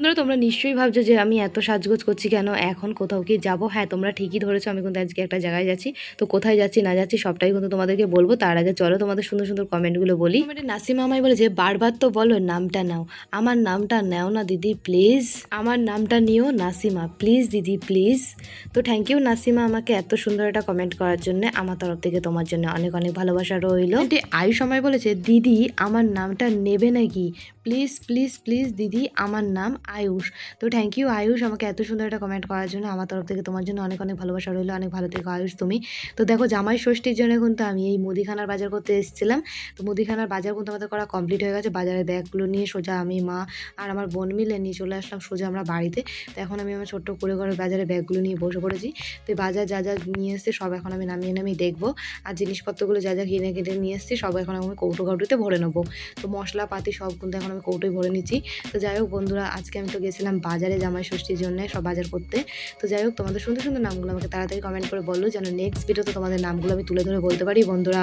বন্ধুরা তোমরা নিশ্চয়ই ভাবছো যে আমি এত সাজগোজ করছি কেন, এখন কোথাও কি যাবো? হ্যাঁ, তোমরা ঠিকই ধরেছো, আমি কিন্তু আজকে একটা জায়গায় যাচ্ছি। তো কোথায় যাচ্ছি না যাচ্ছি সবটাই কিন্তু তোমাদেরকে বলবো। তার আগে চলো তোমাদের সুন্দর সুন্দর কমেন্টগুলো বলি। কমেন্টে নাসিমা আমায় বলে যে বারবার তো বলো নামটা নাও, আমার নামটা নাও না দিদি প্লিজ, আমার নামটা নিও নাসিমা প্লিজ দিদি প্লিজ। তো থ্যাংক ইউ নাসিমা আমাকে এত সুন্দর একটা কমেন্ট করার জন্য। আমার তরফ থেকে তোমার জন্য অনেক অনেক ভালোবাসা রইলো। আয়ুষ আমায় বলেছে দিদি আমার নামটা নেবে নাকি, প্লিজ প্লিজ প্লিজ দিদি আমার নাম আয়ুষ। তো থ্যাংক ইউ আয়ুষ আমাকে এত সুন্দর একটা কমেন্ট করার জন্য। আমার তরফ থেকে তোমার জন্য অনেক অনেক ভালোবাসা রইলো। অনেক ভালো থেকো আয়ুষ তুমি। তো দেখো জামাই ষষ্ঠীর জন্য কিন্তু আমি এই মুদিখানার বাজার করতে এসেছিলাম। তো মুদিখানার বাজার কিন্তু আমাদের করা কমপ্লিট হয়ে গেছে। বাজারের ব্যাগগুলো নিয়ে সোজা আমি, মা আর আমার বোন মিলে নিয়ে চলে আসলাম সোজা আমরা বাড়িতে। তো এখন আমি আমার ছোট্ট করে ঘরে বাজারে ব্যাগগুলো নিয়ে বসে পড়েছি। তো বাজার যা যা নিয়ে এসছে সব এখন আমি নামিয়ে নামিয়ে দেখবো। আর জিনিসপত্রগুলো যা যা কিনে কিনে নিয়ে এসছি সব এখন আমি কৌটো কাউটিতে ভরে নেবো। তো মশলাপাতি সব কিন্তু এখন আমি কৌটোয় ভরে নিচ্ছি। তো যাই হোক বন্ধুরা, আজকে আমি তো গেছিলাম বাজারে জামাই ষষ্ঠীর জন্য সব বাজার করতে। তো যাই হোক তোমাদের সুন্দর সুন্দর নামগুলো আমাকে তাড়াতাড়ি কমেন্ট করে বললো, যেন নেক্সট ভিডিওতে তোমাদের নামগুলো আমি তুলে ধরে বলতে পারি বন্ধুরা।